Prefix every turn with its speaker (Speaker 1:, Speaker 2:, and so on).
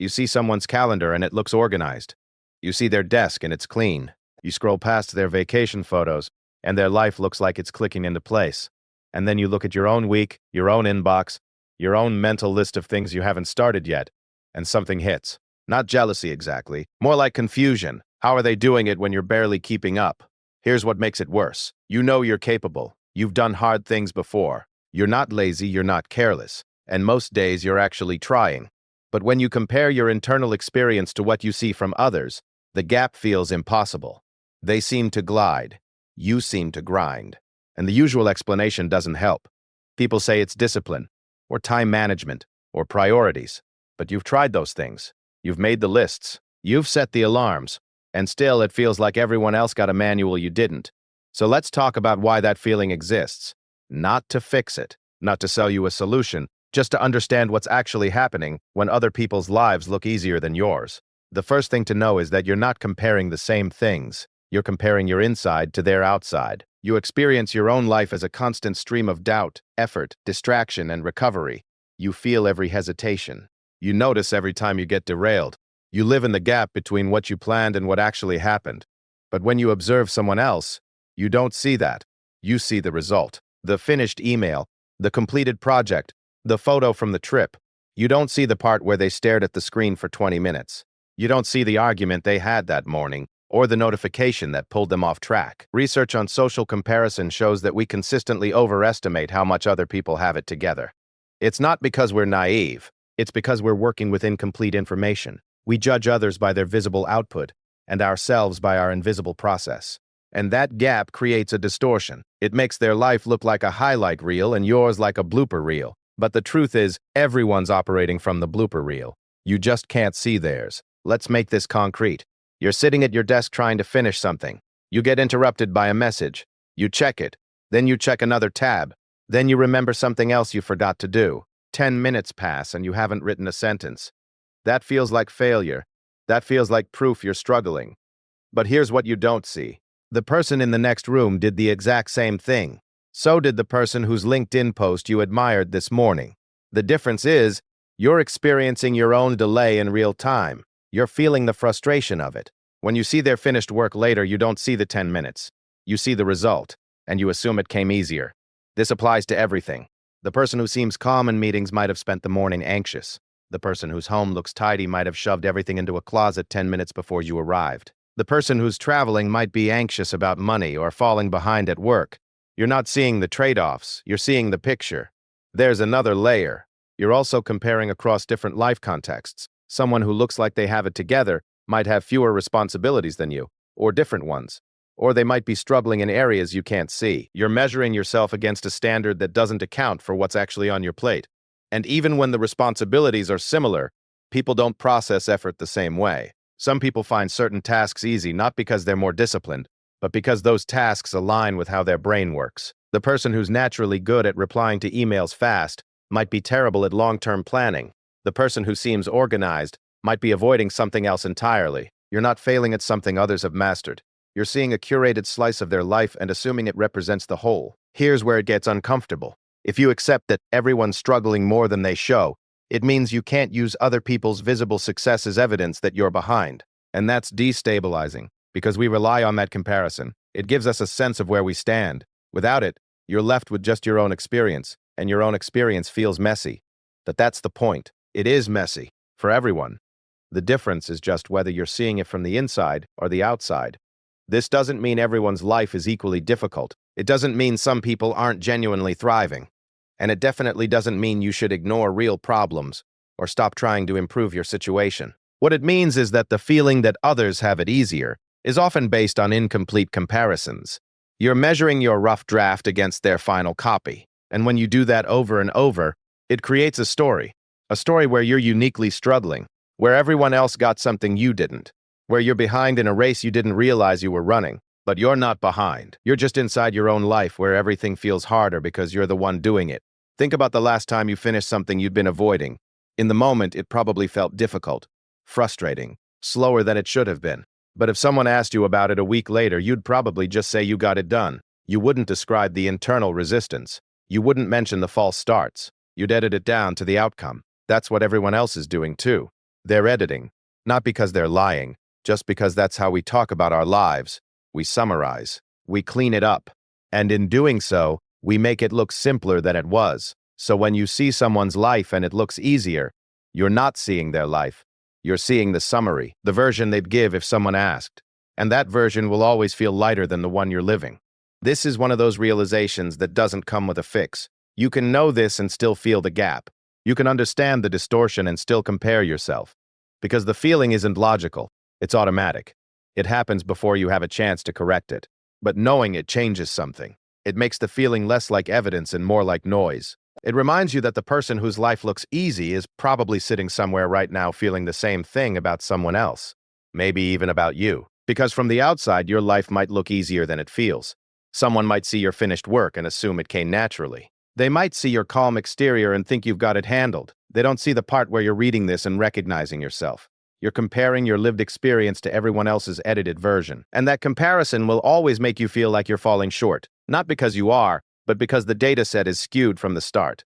Speaker 1: You see someone's calendar and it looks organized. You see their desk and it's clean. You scroll past their vacation photos and their life looks like it's clicking into place. And then you look at your own week, your own inbox, your own mental list of things you haven't started yet, and something hits. Not jealousy exactly, more like confusion. How are they doing it when you're barely keeping up? Here's what makes it worse. You know you're capable. You've done hard things before. You're not lazy, you're not careless. And most days you're actually trying. But when you compare your internal experience to what you see from others, the gap feels impossible. They seem to glide. You seem to grind. And the usual explanation doesn't help. People say it's discipline, or time management, or priorities. But you've tried those things. You've made the lists. You've set the alarms. And still, it feels like everyone else got a manual you didn't. So let's talk about why that feeling exists. Not to fix it, not to sell you a solution, just to understand what's actually happening when other people's lives look easier than yours. The first thing to know is that you're not comparing the same things. You're comparing your inside to their outside. You experience your own life as a constant stream of doubt, effort, distraction, and recovery. You feel every hesitation. You notice every time you get derailed. You live in the gap between what you planned and what actually happened. But when you observe someone else, you don't see that. You see the result. The finished email, the completed project, the photo from the trip. You don't see the part where they stared at the screen for 20 minutes. You don't see the argument they had that morning, or the notification that pulled them off track. Research on social comparison shows that we consistently overestimate how much other people have it together. It's not because we're naive. It's because we're working with incomplete information. We judge others by their visible output, and ourselves by our invisible process. And that gap creates a distortion. It makes their life look like a highlight reel and yours like a blooper reel. But the truth is, everyone's operating from the blooper reel. You just can't see theirs. Let's make this concrete. You're sitting at your desk trying to finish something. You get interrupted by a message. You check it. Then you check another tab. Then you remember something else you forgot to do. 10 minutes pass and you haven't written a sentence. That feels like failure. That feels like proof you're struggling. But here's what you don't see. The person in the next room did the exact same thing. So did the person whose LinkedIn post you admired this morning. The difference is, you're experiencing your own delay in real time. You're feeling the frustration of it. When you see their finished work later, you don't see the 10 minutes. You see the result, and you assume it came easier. This applies to everything. The person who seems calm in meetings might have spent the morning anxious. The person whose home looks tidy might have shoved everything into a closet 10 minutes before you arrived. The person who's traveling might be anxious about money or falling behind at work. You're not seeing the trade-offs, you're seeing the picture. There's another layer. You're also comparing across different life contexts. Someone who looks like they have it together might have fewer responsibilities than you, or different ones. Or they might be struggling in areas you can't see. You're measuring yourself against a standard that doesn't account for what's actually on your plate. And even when the responsibilities are similar, people don't process effort the same way. Some people find certain tasks easy not because they're more disciplined, but because those tasks align with how their brain works. The person who's naturally good at replying to emails fast might be terrible at long-term planning. The person who seems organized might be avoiding something else entirely. You're not failing at something others have mastered. You're seeing a curated slice of their life and assuming it represents the whole. Here's where it gets uncomfortable. If you accept that everyone's struggling more than they show, it means you can't use other people's visible success as evidence that you're behind. And that's destabilizing, because we rely on that comparison. It gives us a sense of where we stand. Without it, you're left with just your own experience, and your own experience feels messy. But that's the point. It is messy, for everyone. The difference is just whether you're seeing it from the inside or the outside. This doesn't mean everyone's life is equally difficult. It doesn't mean some people aren't genuinely thriving. And it definitely doesn't mean you should ignore real problems or stop trying to improve your situation. What it means is that the feeling that others have it easier is often based on incomplete comparisons. You're measuring your rough draft against their final copy. And when you do that over and over, it creates a story where you're uniquely struggling, where everyone else got something you didn't, where you're behind in a race you didn't realize you were running. But you're not behind. You're just inside your own life where everything feels harder because you're the one doing it. Think about the last time you finished something you'd been avoiding. In the moment, it probably felt difficult, frustrating, slower than it should have been. But if someone asked you about it a week later, you'd probably just say you got it done. You wouldn't describe the internal resistance. You wouldn't mention the false starts. You'd edit it down to the outcome. That's what everyone else is doing too. They're editing, not because they're lying, just because that's how we talk about our lives. We summarize, we clean it up, and in doing so, we make it look simpler than it was. So when you see someone's life and it looks easier, you're not seeing their life. You're seeing the summary, the version they'd give if someone asked. And that version will always feel lighter than the one you're living. This is one of those realizations that doesn't come with a fix. You can know this and still feel the gap. You can understand the distortion and still compare yourself. Because the feeling isn't logical, it's automatic. It happens before you have a chance to correct it. But knowing it changes something. It makes the feeling less like evidence and more like noise. It reminds you that the person whose life looks easy is probably sitting somewhere right now feeling the same thing about someone else. Maybe even about you. Because from the outside, your life might look easier than it feels. Someone might see your finished work and assume it came naturally. They might see your calm exterior and think you've got it handled. They don't see the part where you're reading this and recognizing yourself. You're comparing your lived experience to everyone else's edited version. And that comparison will always make you feel like you're falling short. Not because you are, but because the data set is skewed from the start.